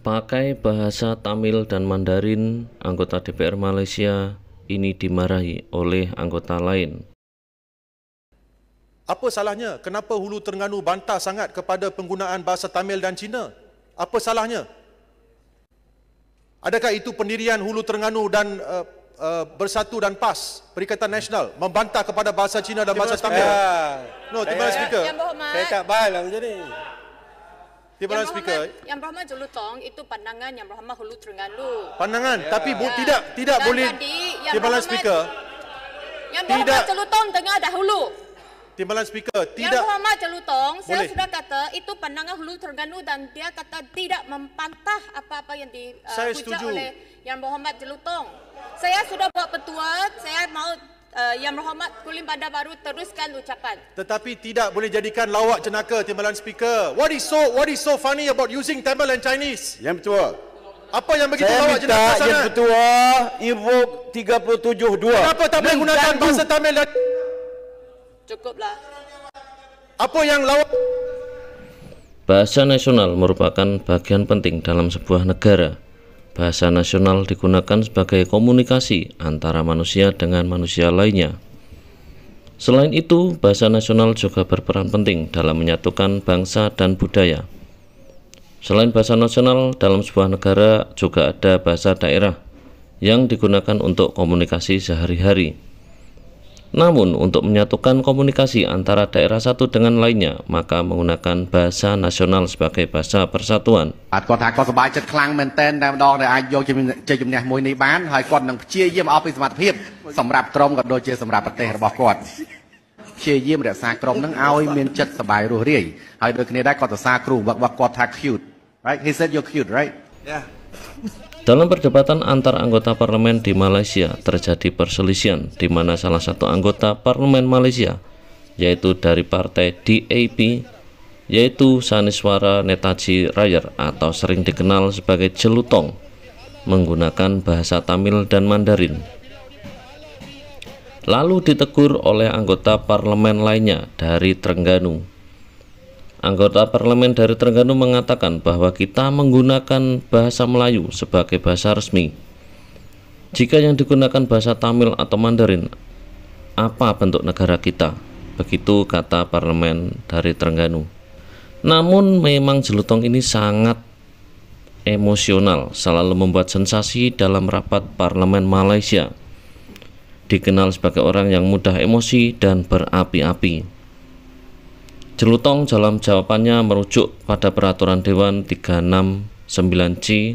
Pakai bahasa Tamil dan Mandarin, anggota DPR Malaysia ini dimarahi oleh anggota lain. Apa salahnya? Kenapa Hulu Terengganu bantah sangat kepada penggunaan bahasa Tamil dan Cina? Apa salahnya? Adakah itu pendirian Hulu Terengganu dan Bersatu dan PAS, Perikatan Nasional, membantah kepada bahasa Cina dan bahasa Tamil? No, Timbalan Speaker. Saya tak bahagilah macam ni. Timbalan Speaker. Yang Berhormat Jelutong itu pandangan Yang Berhormat Hulu Terengganu. Pandangan, tapi tidak Dan boleh. tadi Yang Timbalan Berhormat- Speaker. Yang Berhormat Tidak. Jelutong dengar dahulu. Timbalan Speaker, Yang tidak. Berhormat Jelutong, saya Boleh. sudah kata itu pandangan Hulu Terengganu dan dia kata tidak membantah apa-apa yang Saya dihujat setuju. oleh Yang Berhormat Jelutong. Saya sudah buat petua, saya mau Yang Berhormat Kulim Bandar Baru teruskan ucapan. Tetapi tidak boleh jadikan lawak jenaka, Timbalan Speaker. What is so funny about using Tamil and Chinese? Yang betul. Apa yang begitu Saya lawak jenaka minta sangat? yang ketua invoke 37.2. Kenapa tak boleh gunakan bahasa Tamil dan Cukuplah. apa yang lawak? Bahasa nasional merupakan bagian penting dalam sebuah negara. Bahasa nasional digunakan sebagai komunikasi antara manusia dengan manusia lainnya. Selain itu, bahasa nasional juga berperan penting dalam menyatukan bangsa dan budaya. Selain bahasa nasional, dalam sebuah negara juga ada bahasa daerah yang digunakan untuk komunikasi sehari-hari. Namun, untuk menyatukan komunikasi antara daerah satu dengan lainnya, maka menggunakan bahasa nasional sebagai bahasa persatuan. គាត់ថាគាត់សប្បាយចិត្តខ្លាំងមែនទែនតែម្ដងដែលអាចយកជ័យជំនះមួយនេះបានហើយគាត់នឹងព្យាយាមអស់ពីសមត្ថភាពសម្រាប់ក្រុមក៏ដូចជាសម្រាប់ប្រទេសរបស់គាត់ព្យាយាមរក្សាក្រុមនឹងឲ្យមានចិត្តសប្បាយរស់រាយហើយដូចគ្នាដែរគាត់សរសើរគ្រូរបស់គាត់ថា cute right he said you're cute right Dalam perdebatan antar anggota parlemen di Malaysia terjadi perselisihan di mana salah satu anggota parlemen Malaysia, yaitu dari partai DAP, yaitu Saniswara Netaji Rayar atau sering dikenal sebagai Jelutong, menggunakan bahasa Tamil dan Mandarin. Lalu ditegur oleh anggota parlemen lainnya dari Terengganu. Anggota parlemen dari Terengganu mengatakan bahwa kita menggunakan bahasa Melayu sebagai bahasa resmi. Jika yang digunakan bahasa Tamil atau Mandarin, apa bentuk negara kita? Begitu kata parlemen dari Terengganu. Namun memang Jelutong ini sangat emosional, selalu membuat sensasi dalam rapat parlemen Malaysia. Dikenal sebagai orang yang mudah emosi dan berapi-api. Jelutong dalam jawabannya merujuk pada Peraturan Dewan 369C,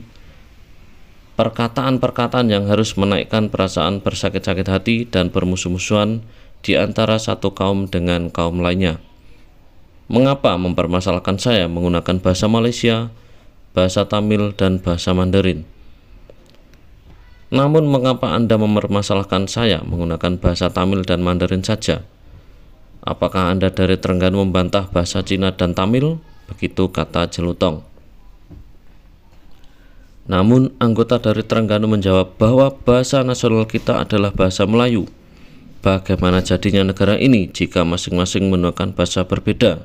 perkataan-perkataan yang harus menaikkan perasaan bersakit-sakit hati dan bermusuh-musuhan di antara satu kaum dengan kaum lainnya. Mengapa mempermasalahkan saya menggunakan bahasa Malaysia, bahasa Tamil, dan bahasa Mandarin? Namun mengapa Anda mempermasalahkan saya menggunakan bahasa Tamil dan Mandarin saja? Apakah Anda dari Terengganu membantah bahasa Cina dan Tamil? Begitu kata Jelutong. Namun anggota dari Terengganu menjawab bahwa bahasa nasional kita adalah bahasa Melayu. Bagaimana jadinya negara ini jika masing-masing menggunakan bahasa berbeda?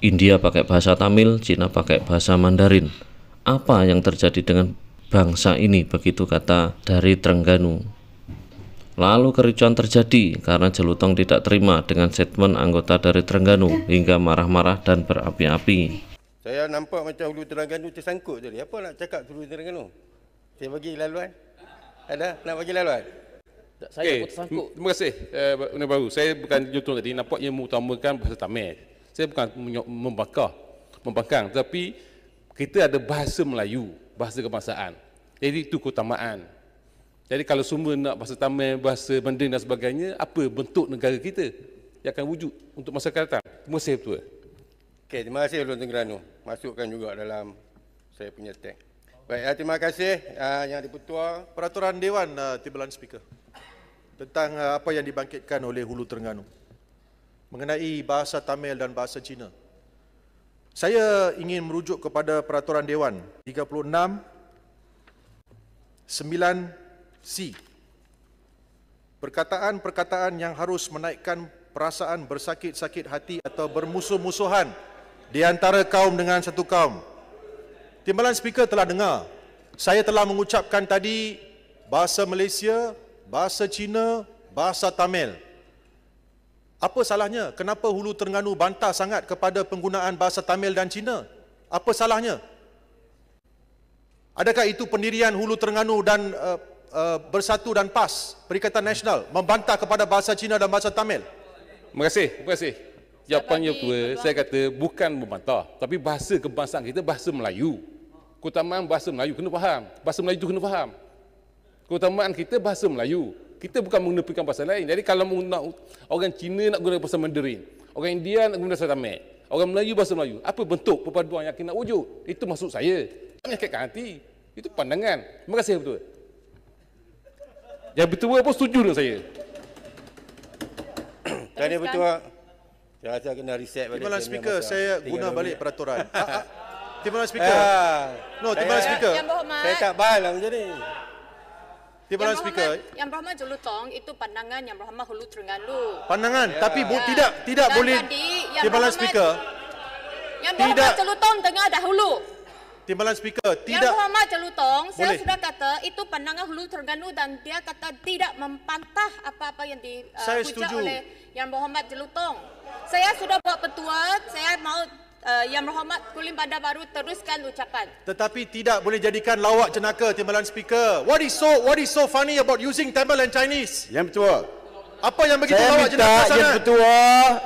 India pakai bahasa Tamil, Cina pakai bahasa Mandarin. Apa yang terjadi dengan bangsa ini? Begitu kata dari Terengganu. Lalu kericuan terjadi karena Jelutong tidak terima dengan statement anggota dari Terengganu hingga marah-marah dan berapi-api. Saya nampak macam Hulu Terengganu tersangkut tadi. Apa nak cakap Hulu Terengganu? Saya bagi laluan. Ada nak bagi laluan? Saya pun tersangkut. Terima kasih. Benda baru. Saya bukan Jelutong tadi. Nampaknya mengutamakan bahasa Tamil. Saya bukan membangkang. Tapi kita ada bahasa Melayu, bahasa kebangsaan. Jadi itu keutamaan. Jadi kalau semua nak bahasa Tamil, bahasa Mandarin dan sebagainya, apa bentuk negara kita yang akan wujud untuk masa akan datang? Terima kasih Ketua. Okey, terima kasih Hulu Terengganu. Masukkan juga dalam saya punya tag. Baik, terima kasih Yang di-Pertua. Peraturan Dewan, Timbalan Speaker, tentang apa yang dibangkitkan oleh Hulu Terengganu mengenai bahasa Tamil dan bahasa Cina. Saya ingin merujuk kepada Peraturan Dewan 36 9C. Perkataan-perkataan yang harus menaikkan perasaan bersakit-sakit hati atau bermusuh-musuhan di antara kaum dengan satu kaum Timbalan Speaker telah dengar. Saya telah mengucapkan tadi bahasa Malaysia, bahasa Cina, bahasa Tamil. Apa salahnya? Kenapa Hulu Terengganu bantah sangat kepada penggunaan bahasa Tamil dan Cina? Apa salahnya? Adakah itu pendirian Hulu Terengganu dan Bersatu dan PAS, Perikatan Nasional, membantah kepada bahasa Cina dan bahasa Tamil? Terima kasih. Jawapannya tua, saya kata bukan membantah, tapi bahasa kebangsaan kita bahasa Melayu. Keutamaan bahasa Melayu kena faham. Bahasa Melayu itu kena faham. Keutamaan kita bahasa Melayu. Kita bukan menepikan bahasa lain. Jadi kalau orang Cina nak guna bahasa Mandarin, orang India nak guna bahasa Tamil, orang Melayu bahasa Melayu, apa bentuk perpaduan yang kita nak wujud? Itu maksud saya. Tak menyakitkan hati. Itu pandangan. Terima kasih betul. Yang betul pun setuju dengan saya. Tadi betul. Saya rasa kena reset balik. Timbalan Speaker, saya guna balik peraturan. Timbalan Speaker. Timbalan Speaker. Yang Berhormat. Saya tak bahalang macam ni. Timbalan Speaker. Yang Berhormat Jelutong itu pandangan Yang Berhormat Hulu Terengganu. Pandangan, tapi tidak Dan boleh. tadi Yang Timbalan Berhormat- Speaker. Yang Berhormat Jelutong dengar dahulu. Timbalan Speaker, Yang tidak. Berhormat Jelutong, saya Boleh. sudah kata itu pandangan Hulu Terengganu dan dia kata tidak membantah apa-apa yang Saya dihujat setuju. oleh Yang Berhormat Jelutong. Saya sudah buat petua, saya mau Yang Berhormat Kulim Bandar Baru teruskan ucapan. Tetapi tidak boleh jadikan lawak jenaka, Timbalan Speaker. What is so funny about using Tamil and Chinese? Yang betul. Apa yang begitu Saya lawak jenaka minta Yang sana? Ketua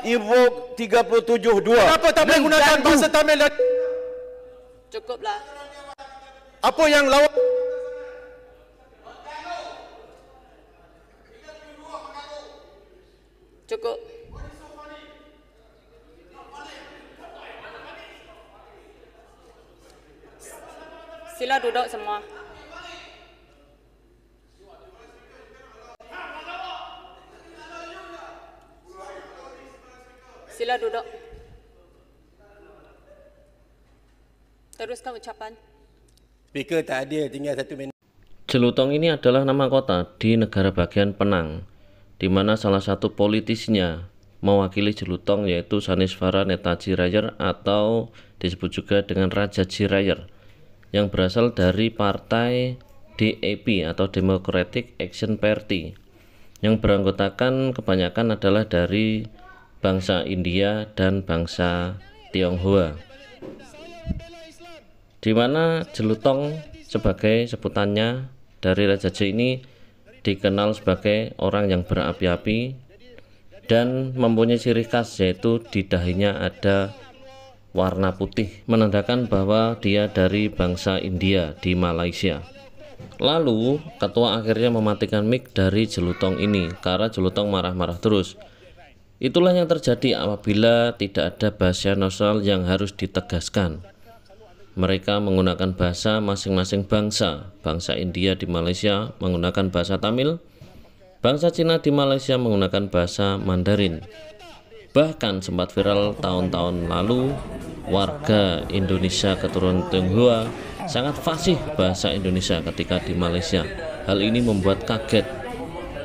invoke 37(2). Kenapa tak boleh gunakan bahasa Tamil dan Cukuplah. apa yang lawak? Cukup. Sila duduk semua. Sila duduk. Teruskan ucapan. Speaker tak ada, tinggal 1 minit. Jelutong ini adalah nama kota di negara bagian Penang, di mana salah satu politisinya mewakili Jelutong yaitu Saniswara Netaji Rayer atau disebut juga dengan Raja Jirayer, yang berasal dari partai DAP atau Democratic Action Party, yang beranggotakan kebanyakan adalah dari bangsa India dan bangsa Tionghoa, di mana Jelutong sebagai sebutannya dari Raja J ini dikenal sebagai orang yang berapi-api dan mempunyai ciri khas, yaitu di dahinya ada warna putih, menandakan bahwa dia dari bangsa India di Malaysia. Lalu ketua akhirnya mematikan mic dari Jelutong ini karena Jelutong marah-marah terus. Itulah yang terjadi apabila tidak ada bahasa nasional yang harus ditegaskan. Mereka menggunakan bahasa masing-masing bangsa. Bangsa India di Malaysia menggunakan bahasa Tamil, bangsa Cina di Malaysia menggunakan bahasa Mandarin. Bahkan sempat viral tahun-tahun lalu, warga Indonesia keturunan Tionghoa sangat fasih bahasa Indonesia ketika di Malaysia. Hal ini membuat kaget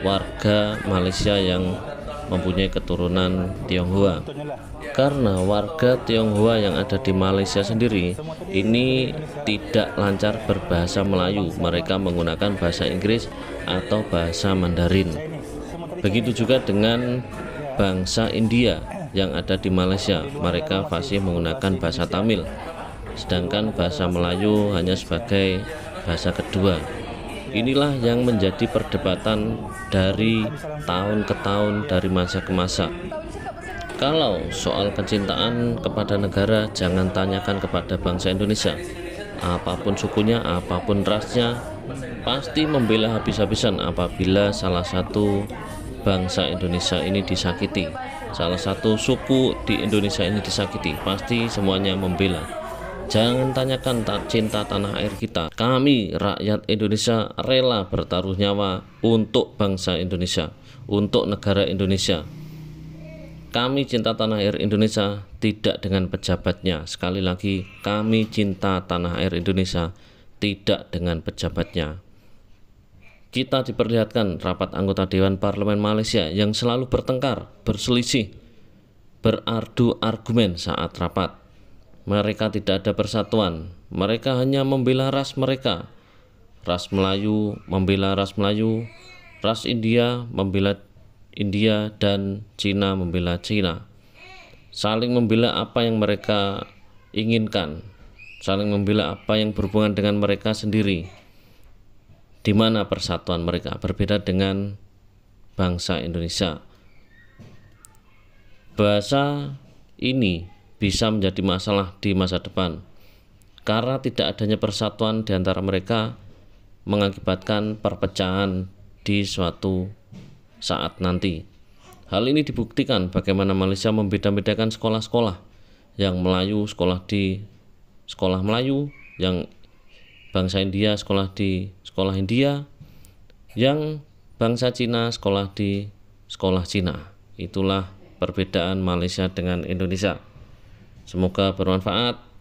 warga Malaysia yang mempunyai keturunan Tionghoa, karena warga Tionghoa yang ada di Malaysia sendiri ini tidak lancar berbahasa Melayu. Mereka menggunakan bahasa Inggris atau bahasa Mandarin. Begitu juga dengan bangsa India yang ada di Malaysia, mereka fasih menggunakan bahasa Tamil, sedangkan bahasa Melayu hanya sebagai bahasa kedua. Inilah yang menjadi perdebatan dari tahun ke tahun, dari masa ke masa. Kalau soal kecintaan kepada negara, jangan tanyakan kepada bangsa Indonesia. Apapun sukunya, apapun rasnya, pasti membela habis-habisan apabila salah satu bangsa Indonesia ini disakiti, salah satu suku di Indonesia ini disakiti, pasti semuanya membela. Jangan tanyakan cinta tanah air kita. Kami rakyat Indonesia rela bertaruh nyawa untuk bangsa Indonesia, untuk negara Indonesia. Kami cinta tanah air Indonesia, tidak dengan pejabatnya. Sekali lagi, kami cinta tanah air Indonesia, tidak dengan pejabatnya. Kita diperlihatkan rapat anggota Dewan Parlemen Malaysia yang selalu bertengkar, berselisih, berardu argumen saat rapat. mereka tidak ada persatuan. Mereka hanya membela ras mereka. Ras Melayu membela ras Melayu, ras India membela India, dan Cina membela Cina. Saling membela apa yang mereka inginkan, saling membela apa yang berhubungan dengan mereka sendiri. Di mana persatuan mereka berbeda dengan bangsa Indonesia. Bahasa ini bisa menjadi masalah di masa depan karena tidak adanya persatuan di antara mereka mengakibatkan perpecahan di suatu saat nanti. Hal ini dibuktikan bagaimana Malaysia membeda-bedakan sekolah-sekolah. Yang Melayu sekolah di sekolah Melayu, yang bangsa India sekolah di sekolah India, yang bangsa Cina sekolah di sekolah Cina. Itulah perbedaan Malaysia dengan Indonesia. Semoga bermanfaat.